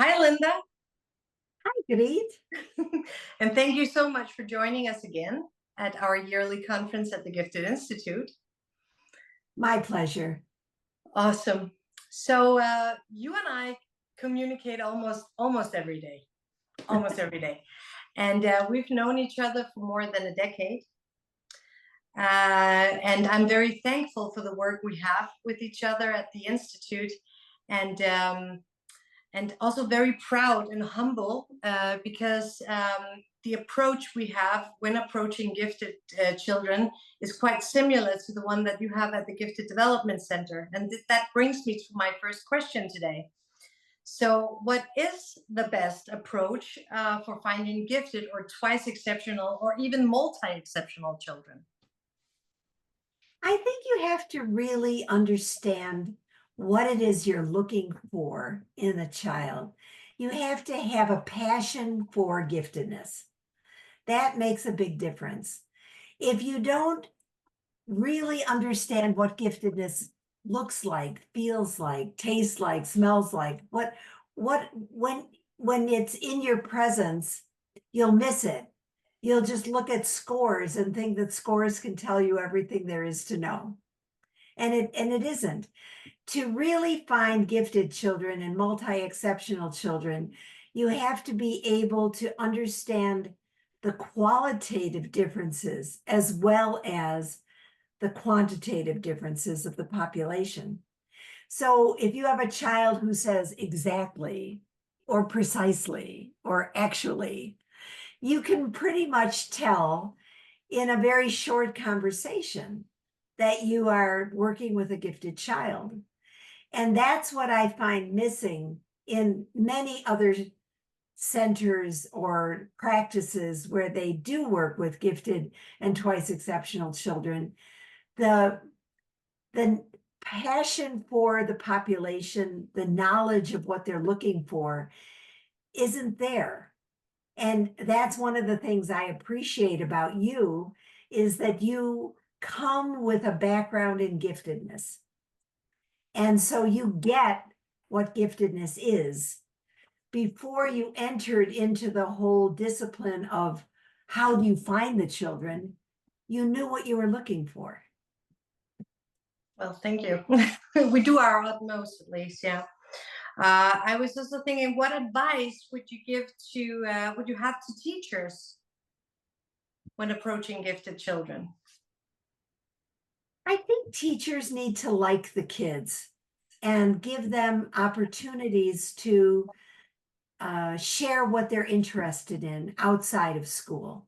Hi, Linda. Grith. And thank you so much for joining us again at our yearly conference at the Gifted Institute. My pleasure. Awesome. So you and I communicate almost every day, almost every day. And we've known each other for more than a decade. And I'm very thankful for the work we have with each other at the Institute. And also very proud and humble because the approach we have when approaching gifted children is quite similar to the one that you have at the Gifted Development Center. And that brings me to my first question today. So what is the best approach for finding gifted or twice exceptional or even multi-exceptional children? I think you have to really understand what it is you're looking for in a child. You have to have a passion for giftedness. That makes a big difference. If you don't really understand what giftedness looks like, feels like, tastes like, smells like, when it's in your presence, you'll miss it. You'll just look at scores and think that scores can tell you everything there is to know. And it isn't. To really find gifted children and multi-exceptional children, you have to be able to understand the qualitative differences as well as the quantitative differences of the population. So if you have a child who says exactly or precisely or actually, you can pretty much tell in a very short conversation that you are working with a gifted child. And that's what I find missing in many other centers or practices where they do work with gifted and twice exceptional children. The passion for the population, the knowledge of what they're looking for isn't there. And that's one of the things I appreciate about you is that you come with a background in giftedness. And so you get what giftedness is before you entered into the whole discipline of how do you find the children, you knew what you were looking for. Well, thank you. We do our utmost, at least, yeah. I was also thinking, what advice would you have to teachers when approaching gifted children? I think teachers need to like the kids and give them opportunities to share what they're interested in outside of school.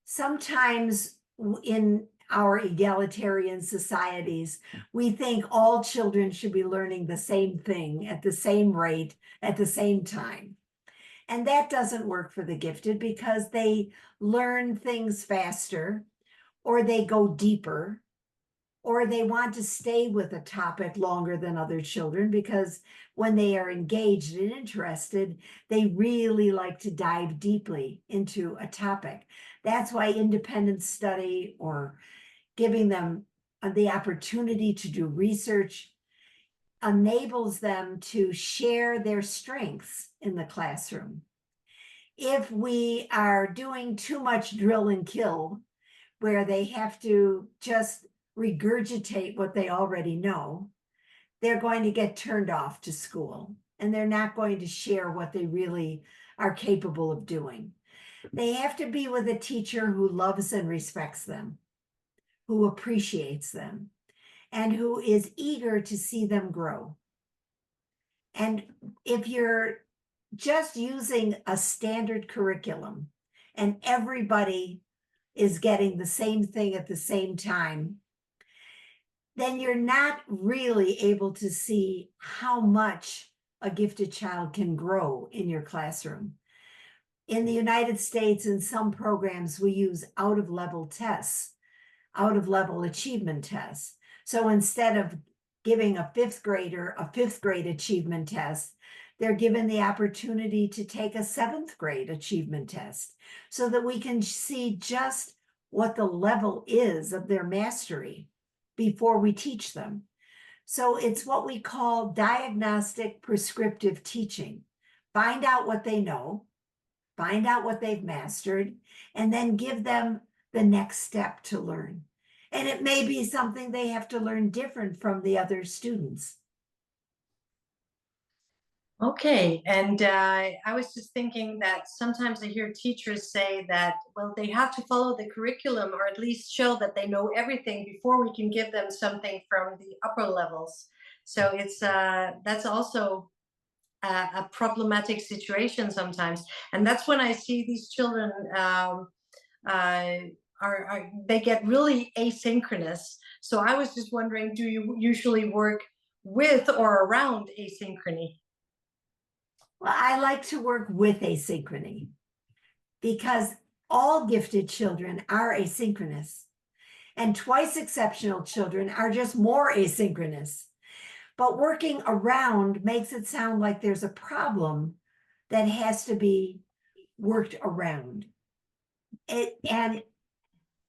Sometimes in our egalitarian societies, we think all children should be learning the same thing at the same rate at the same time. And that doesn't work for the gifted because they learn things faster, or they go deeper, or they want to stay with a topic longer than other children because when they are engaged and interested, they really like to dive deeply into a topic. That's why independent study or giving them the opportunity to do research enables them to share their strengths in the classroom. If we are doing too much drill and kill, where they have to just regurgitate what they already know, they're going to get turned off to school and they're not going to share what they really are capable of doing. They have to be with a teacher who loves and respects them, who appreciates them, and who is eager to see them grow. And if you're just using a standard curriculum and everybody is getting the same thing at the same time, then you're not really able to see how much a gifted child can grow in your classroom. In the United States, in some programs, we use out-of-level tests, out-of-level achievement tests. So instead of giving a fifth grader a fifth grade achievement test, they're given the opportunity to take a seventh grade achievement test so that we can see just what the level is of their mastery before we teach them. So it's what we call diagnostic prescriptive teaching. find out what they know, find out what they've mastered, and then give them the next step to learn. And it may be something they have to learn different from the other students. Okay, and I was just thinking that sometimes I hear teachers say that, well, they have to follow the curriculum or at least show that they know everything before we can give them something from the upper levels. So it's that's also a problematic situation sometimes, and that's when I see these children uh, they get really asynchronous. So I was just wondering, do you usually work with or around asynchrony? Well, I like to work with asynchrony because all gifted children are asynchronous, and twice exceptional children are just more asynchronous. But working around makes it sound like there's a problem that has to be worked around. And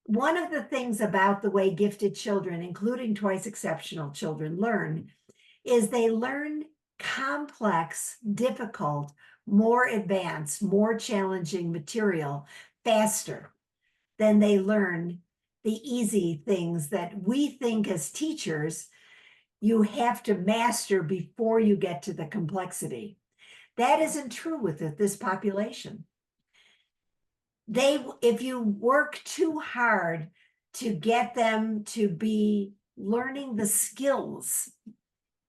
one of the things about the way gifted children, including twice exceptional children, learn is they learn complex, difficult, more advanced, more challenging material faster than they learn the easy things that we think as teachers you have to master before you get to the complexity. That isn't true with this population. If you work too hard to get them to be learning the skills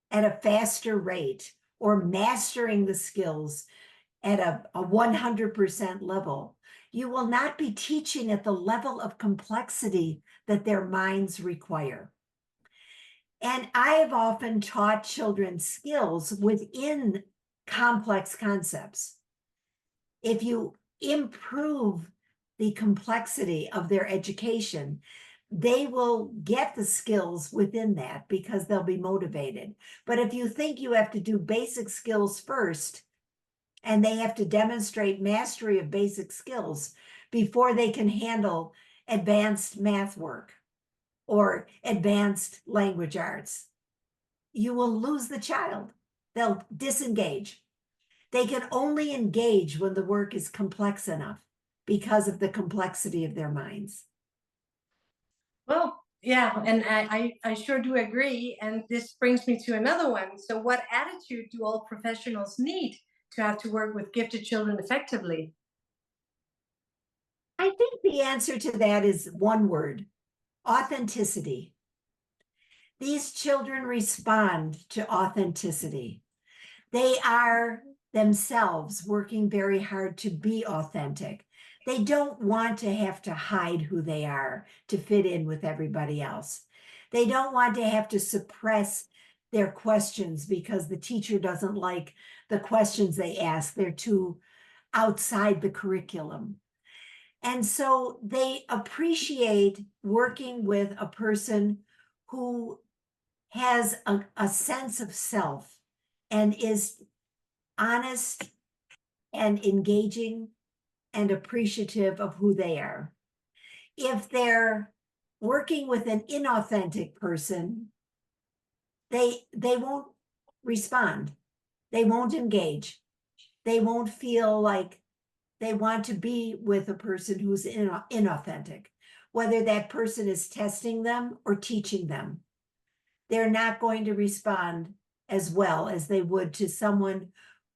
at a faster rate or mastering the skills at a 100% level, you will not be teaching at the level of complexity that their minds require. And I have often taught children skills within complex concepts. If you improve the complexity of their education, they will get the skills within that because they'll be motivated. But if you think you have to do basic skills first, and they have to demonstrate mastery of basic skills before they can handle advanced math work or advanced language arts, you will lose the child. They'll disengage. They can only engage when the work is complex enough because of the complexity of their minds. Well, yeah, and I sure do agree. And this brings me to another one. So, what attitude do all professionals need to have to work with gifted children effectively? I think the answer to that is one word: authenticity. These children respond to authenticity. They are themselves working very hard to be authentic. They don't want to have to hide who they are to fit in with everybody else. They don't want to have to suppress their questions because the teacher doesn't like the questions they ask. They're too outside the curriculum. And so they appreciate working with a person who has a sense of self and is honest and engaging and appreciative of who they are. If they're working with an inauthentic person, they won't respond. They won't engage. They won't feel like they want to be with a person who's inauthentic, whether that person is testing them or teaching them. They're not going to respond as well as they would to someone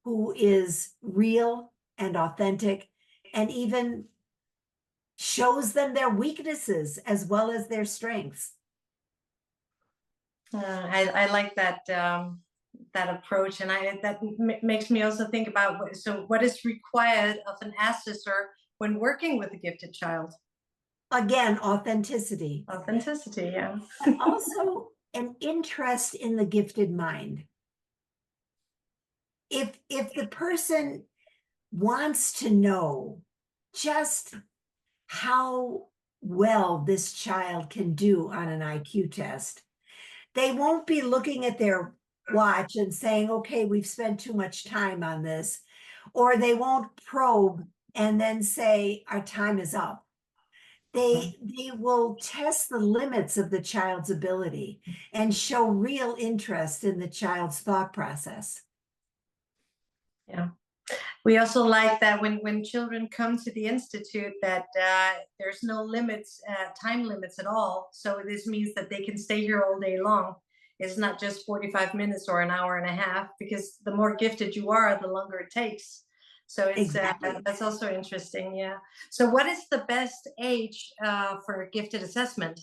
who is real and authentic and even shows them their weaknesses as well as their strengths. I like that that approach, and that makes me also think about what is required of an assessor when working with a gifted child. Again, authenticity. Authenticity, yeah. Also, an interest in the gifted mind. If the person wants to know just how well this child can do on an IQ test, they won't be looking at their watch and saying, okay, we've spent too much time on this, or they won't probe and then say, our time is up. They will test the limits of the child's ability and show real interest in the child's thought process. Yeah. We also like that when children come to the institute that there's no limits, time limits at all. So this means that they can stay here all day long. It's not just 45 minutes or an hour and a half, because the more gifted you are, the longer it takes. So it's Exactly. that's also interesting. Yeah. So what is the best age for gifted assessment?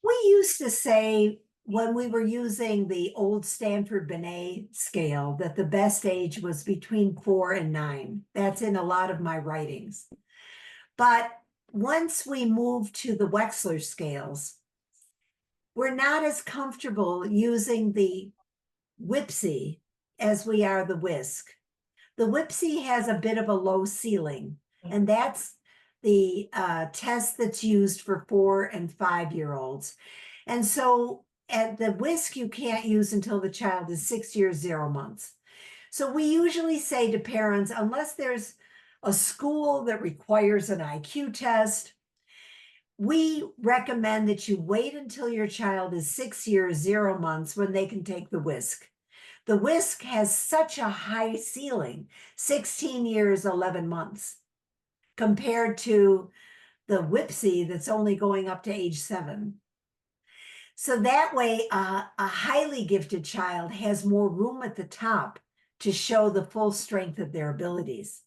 We used to say when we were using the old Stanford Binet scale that the best age was between 4 and 9. That's in a lot of my writings. But once we moved to the Wechsler scales, we're not as comfortable using the WIPSI as we are the WISC. The WIPSI has a bit of a low ceiling, and that's the test that's used for 4 and 5-year-olds. And so at the WISC, you can't use until the child is 6 years, 0 months. So we usually say to parents, unless there's a school that requires an IQ test, we recommend that you wait until your child is 6 years, 0 months when they can take the WISC. The WISC has such a high ceiling, 16 years, 11 months, compared to the WIPSI that's only going up to age 7. So that way, a highly gifted child has more room at the top to show the full strength of their abilities.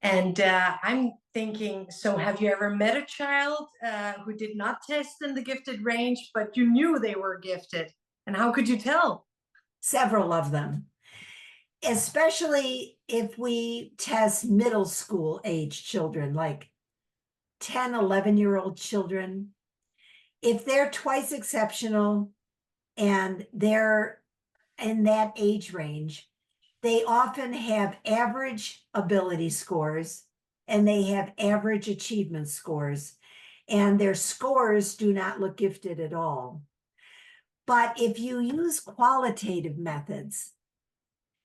And I'm thinking, so have you ever met a child who did not test in the gifted range, but you knew they were gifted? And how could you tell? Several of them, especially if we test middle school age children, like 10, 11-year-old children. If they're twice exceptional and they're in that age range, they often have average ability scores and they have average achievement scores, and their scores do not look gifted at all. But if you use qualitative methods,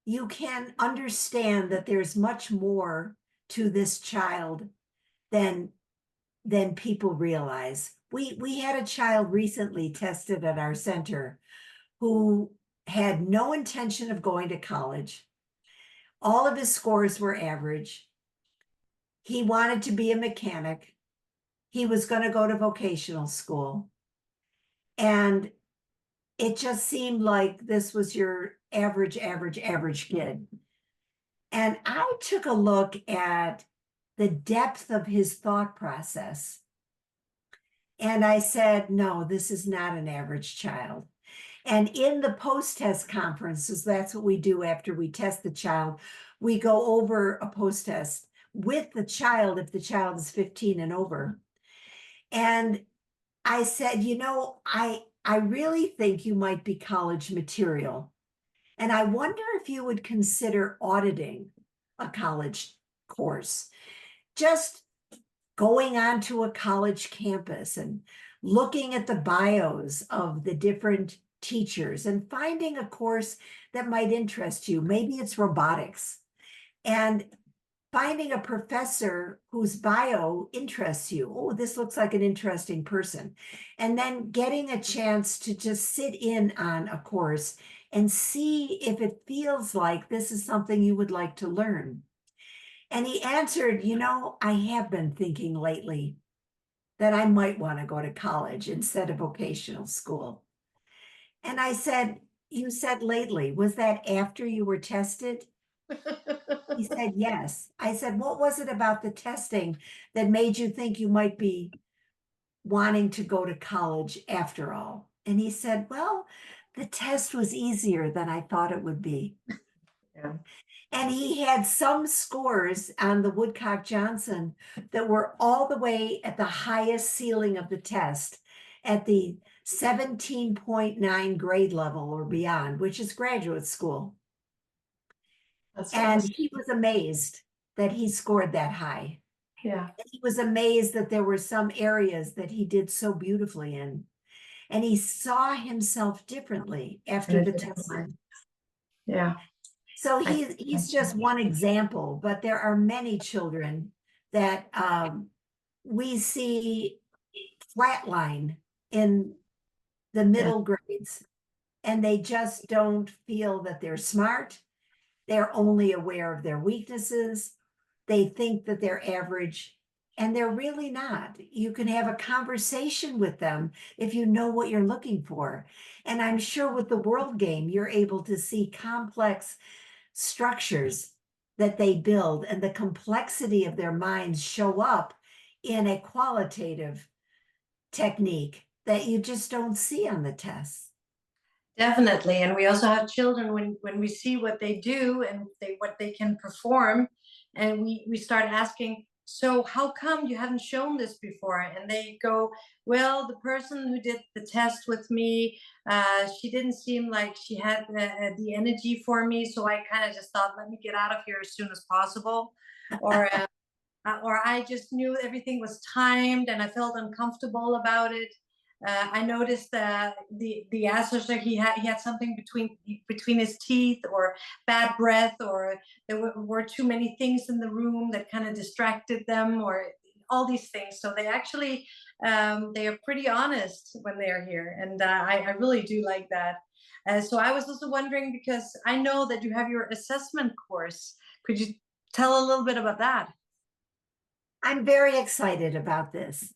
you can understand that there's much more to this child than people realize. We had a child recently tested at our center who had no intention of going to college. All of his scores were average. He wanted to be a mechanic. He was going to go to vocational school. And it just seemed like this was your average kid. And I took a look at the depth of his thought process. And I said, no, this is not an average child. And in the post-test conferences, that's what we do after we test the child. We go over a post-test with the child if the child is 15 and over. And I said, I really think you might be college material. And I wonder if you would consider auditing a college course. Just going onto a college campus and looking at the bios of the different teachers and finding a course that might interest you. Maybe it's robotics, and finding a professor whose bio interests you. Oh, this looks like an interesting person. And then getting a chance to just sit in on a course and see if it feels like this is something you would like to learn. And he answered, I have been thinking lately that I might want to go to college instead of vocational school. And I said, you said lately, was that after you were tested? He said, yes. I said, what was it about the testing that made you think you might be wanting to go to college after all? And he said, well, the test was easier than I thought it would be. Yeah. And he had some scores on the Woodcock-Johnson that were all the way at the highest ceiling of the test, at the 17.9 grade level or beyond, which is graduate school. And he was amazed that he scored that high. Yeah. And he was amazed that there were some areas that he did so beautifully in. And he saw himself differently after the testing. Yeah. So he's just one example, but there are many children that we see flatline in the middle grades. and they just don't feel that they're smart. They're only aware of their weaknesses. They think that they're average, and they're really not. You can have a conversation with them if you know what you're looking for. And I'm sure with the world game, you're able to see complex structures that they build, and the complexity of their minds show up in a qualitative technique that you just don't see on the tests. Definitely. And we also have children, when we see what they do and what they can perform, and we start asking, so how come you haven't shown this before? And they go, well, the person who did the test with me, she didn't seem like she had the energy for me. So I kind of just thought, let me get out of here as soon as possible. Or I just knew everything was timed and I felt uncomfortable about it. I noticed the answers that he had something between his teeth, or bad breath, or there were too many things in the room that kind of distracted them, or all these things. So they actually they are pretty honest when they are here, and I really do like that. So I was also wondering, because I know that you have your assessment course. Could you tell a little bit about that? I'm very excited about this.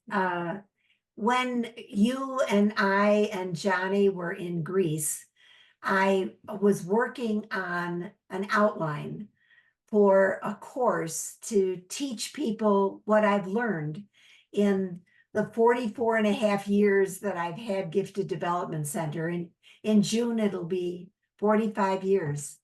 When you and I and Johnny were in Greece, I was working on an outline for a course to teach people what I've learned in the 44 and a half years that I've had Gifted Development Center. In June, it'll be 45 years.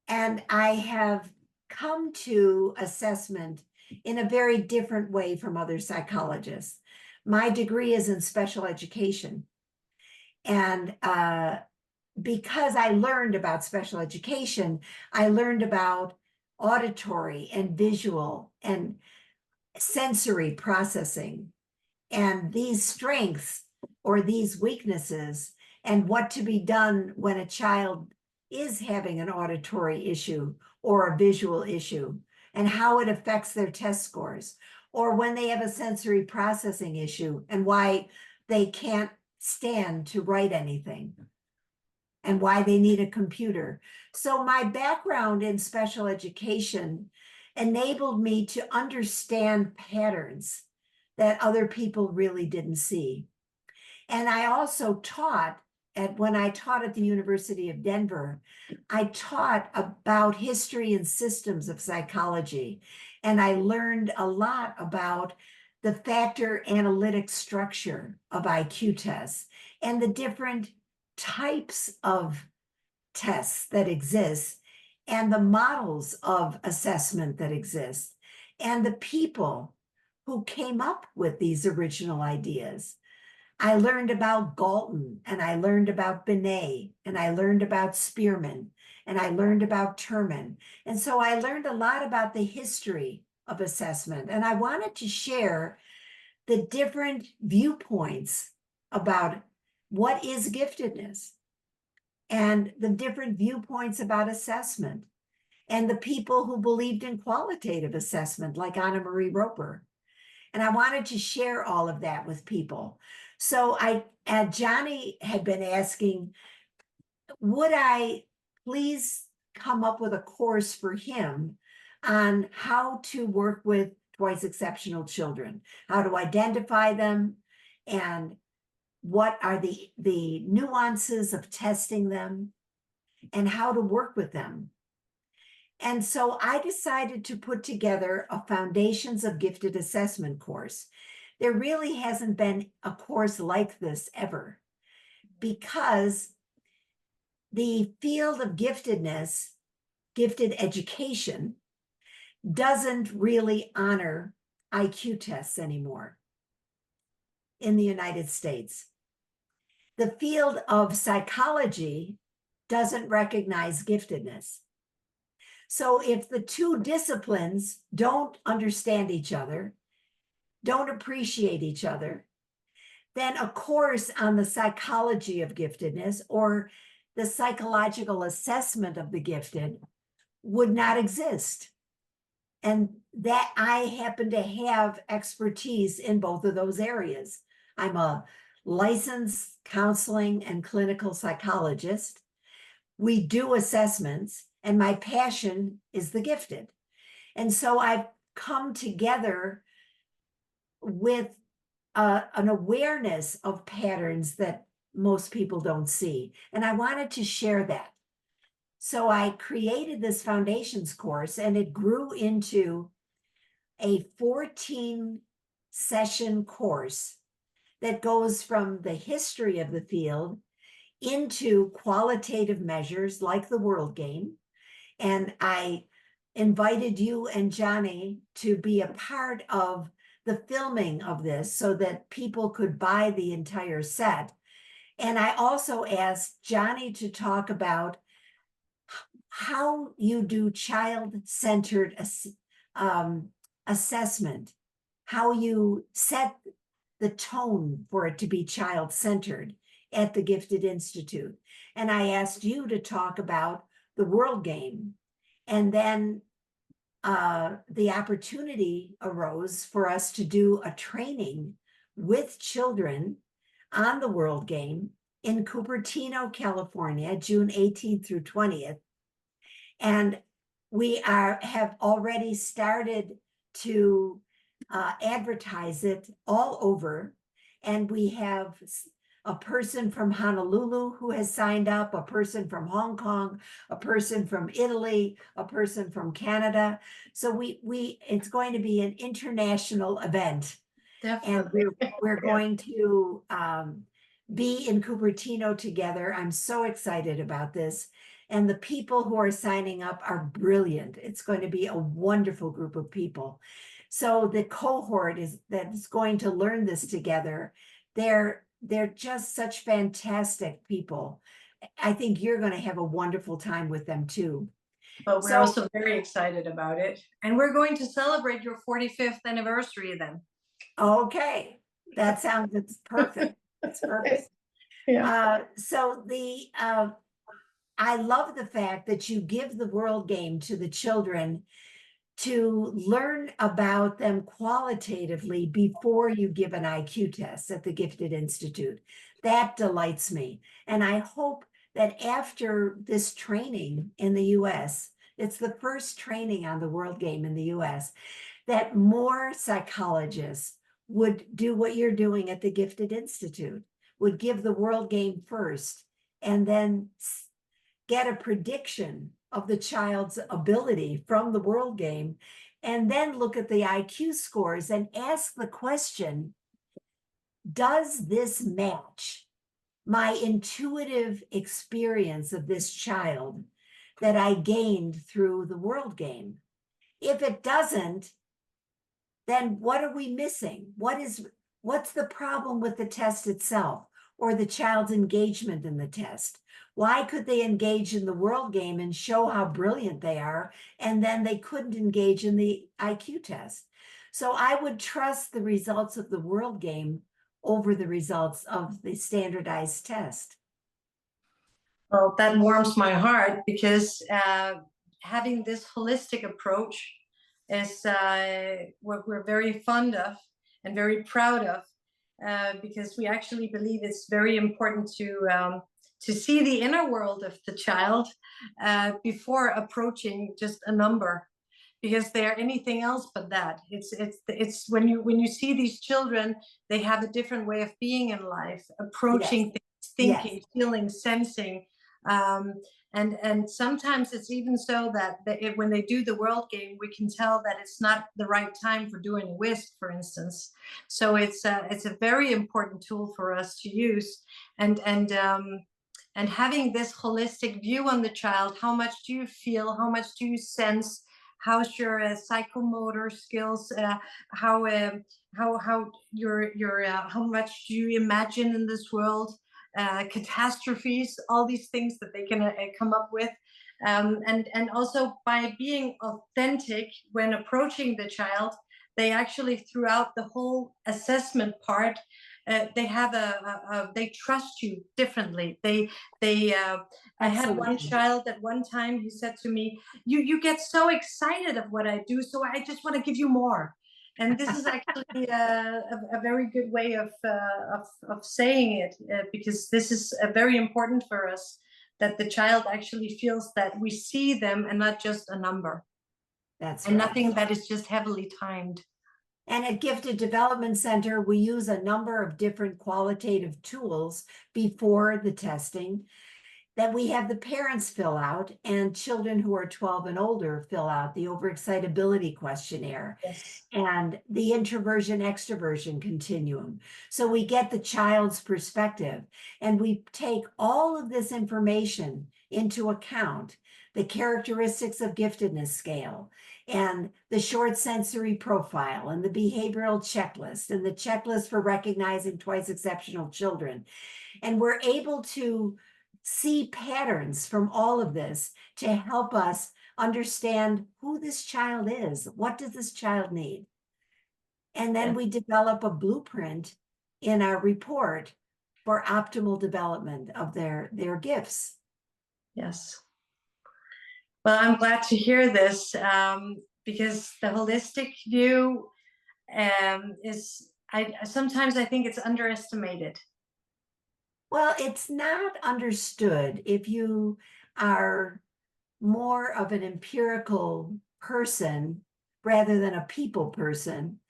And I have come to assessment in a very different way from other psychologists. My degree is in special education. And because I learned about special education, I learned about auditory and visual and sensory processing, and these strengths or these weaknesses, and what to be done when a child is having an auditory issue or a visual issue, and how it affects their test scores, or when they have a sensory processing issue and why they can't stand to write anything, and why they need a computer. So my background in special education enabled me to understand patterns that other people really didn't see. And I also taught when I taught at the University of Denver, I taught about history and systems of psychology. And I learned a lot about the factor analytic structure of IQ tests and the different types of tests that exist, and the models of assessment that exist, and the people who came up with these original ideas. I learned about Galton, and I learned about Binet, and I learned about Spearman, and I learned about Terman. And so I learned a lot about the history of assessment. And I wanted to share the different viewpoints about what is giftedness, and the different viewpoints about assessment, and the people who believed in qualitative assessment, like Anna Marie Roper. And I wanted to share all of that with people. So Johnny had been asking, would I please come up with a course for him on how to work with twice exceptional children, how to identify them, and what are the nuances of testing them, and how to work with them. And so I decided to put together a Foundations of Gifted Assessment course. There really hasn't been a course like this ever, because the field of giftedness, gifted education, doesn't really honor IQ tests anymore in the United States. The field of psychology doesn't recognize giftedness. So if the two disciplines don't understand each other, don't appreciate each other, then a course on the psychology of giftedness or the psychological assessment of the gifted would not exist. And that I happen to have expertise in both of those areas. I'm a licensed counseling and clinical psychologist. We do assessments, and my passion is the gifted. And so I've come together with an awareness of patterns that most people don't see. And I wanted to share that. So I created this foundations course, and it grew into a 14-session course that goes from the history of the field into qualitative measures like the world game. And I invited you and Johnny to be a part of the filming of this so that people could buy the entire set. And I also asked Johnny to talk about how you do child-centered assessment, how you set the tone for it to be child-centered at the Gifted Institute. And I asked you to talk about the world game. And then the opportunity arose for us to do a training with children on the world game in Cupertino, California, June 18th through 20th. And we have already started to advertise it all over. And we have a person from Honolulu who has signed up, a person from Hong Kong, a person from Italy, a person from Canada. So it's going to be an international event. Definitely. And we're going to be in Cupertino together. I'm so excited about this. And the people who are signing up are brilliant. It's going to be a wonderful group of people. So the cohort that's going to learn this together, they're just such fantastic people. I think you're going to have a wonderful time with them too. But we're also very excited about it. And we're going to celebrate your 45th anniversary then. Okay, that's perfect. That's perfect. Yeah. So I love the fact that you give the world game to the children to learn about them qualitatively before you give an IQ test at the Gifted Institute. That delights me. And I hope that after this training in the US, it's the first training on the world game in the US, that more psychologists would do what you're doing at the Gifted Institute, would give the world game first, and then get a prediction of the child's ability from the world game, and then look at the IQ scores and ask the question, does this match my intuitive experience of this child that I gained through the world game? If it doesn't, then what are we missing? What's the problem with the test itself or the child's engagement in the test? Why could they engage in the world game and show how brilliant they are, and then they couldn't engage in the IQ test? So I would trust the results of the world game over the results of the standardized test. Well, that warms my heart because having this holistic approach is what we're very fond of and very proud of, because we actually believe it's very important to see the inner world of the child before approaching just a number, because they're anything else but that. It's when you see these children, they have a different way of being in life, approaching things, thinking, feeling, sensing. And sometimes it's even so that when they do the world game, we can tell that it's not the right time for doing a whisk, for instance. So it's a very important tool for us to use, and having this holistic view on the child. How much do you feel? How much do you sense? How's your psychomotor skills? How how much do you imagine in this world? Catastrophes, all these things that they can come up with, and also by being authentic when approaching the child, they actually throughout the whole assessment part, they have they trust you differently. I had one child at one time, he said to me, you get so excited of what I do, so I just want to give you more. And this is actually a very good way of saying it, because this is very important for us, that the child actually feels that we see them and not just a number. That's and right. nothing that is just heavily timed. And at Gifted Development Center, we use a number of different qualitative tools before the testing that we have the parents fill out, and children who are 12 and older fill out the overexcitability questionnaire. Yes. And the introversion extroversion continuum. So we get the child's perspective, and we take all of this information into account, the characteristics of giftedness scale, and the short sensory profile, and the behavioral checklist, and the checklist for recognizing twice exceptional children. And we're able to see patterns from all of this to help us understand who this child is. What does this child need? And then we develop a blueprint in our report for optimal development of their gifts. Yes. Well, I'm glad to hear this, because the holistic view sometimes I think it's underestimated. Well, it's not understood if you are more of an empirical person rather than a people person.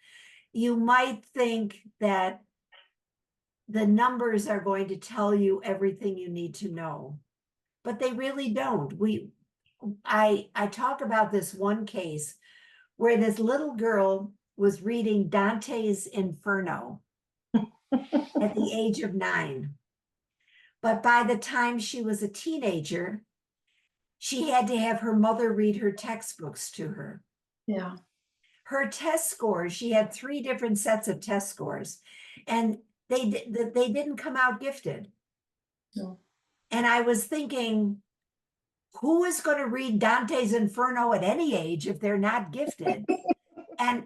You might think that the numbers are going to tell you everything you need to know, but they really don't. I talk about this one case where this little girl was reading Dante's Inferno at the age of 9. But by the time she was a teenager, she had to have her mother read her textbooks to her. Yeah. Her test scores, she had 3 different sets of test scores, and they didn't come out gifted. No. And I was thinking, who is going to read Dante's Inferno at any age if they're not gifted? And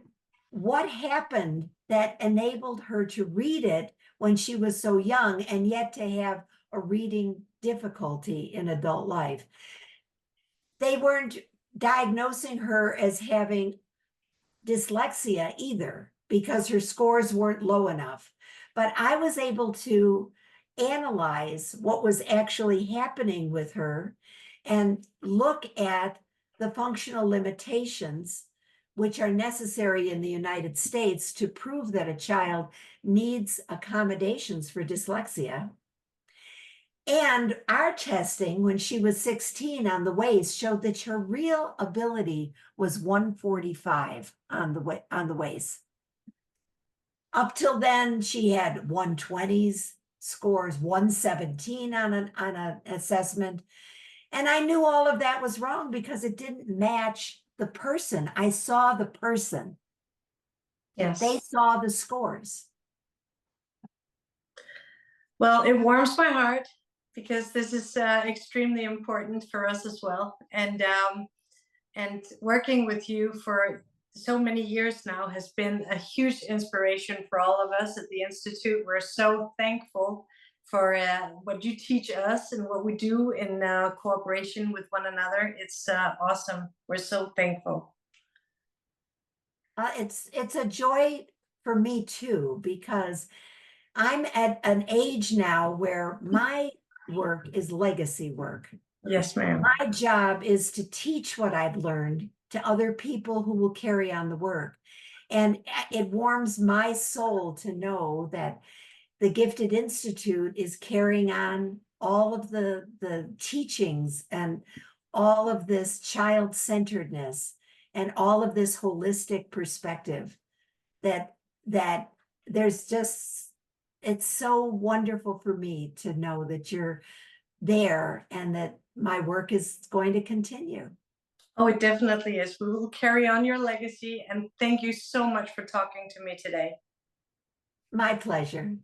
what happened that enabled her to read it when she was so young and yet to have a reading difficulty in adult life? They weren't diagnosing her as having dyslexia either, because her scores weren't low enough. But I was able to analyze what was actually happening with her and look at the functional limitations which are necessary in the United States to prove that a child needs accommodations for dyslexia. And our testing when she was 16 on the WAIS showed that her real ability was 145 on the WAIS. Up till then, she had 120s, scores 117 on an assessment. And I knew all of that was wrong because it didn't match the person. I saw the person. Yes. They saw the scores. Well, it warms my heart because this is extremely important for us as well. And working with you for so many years now has been a huge inspiration for all of us at the Institute. We're so thankful for what you teach us and what we do in cooperation with one another. It's awesome. We're so thankful. It's a joy for me too, because I'm at an age now where my work is legacy work. Yes, ma'am. My job is to teach what I've learned to other people who will carry on the work. And it warms my soul to know that the Gifted Institute is carrying on all of the teachings and all of this child-centeredness and all of this holistic perspective that there's just, it's so wonderful for me to know that you're there and that my work is going to continue. Oh, it definitely is. We will carry on your legacy, and thank you so much for talking to me today. My pleasure.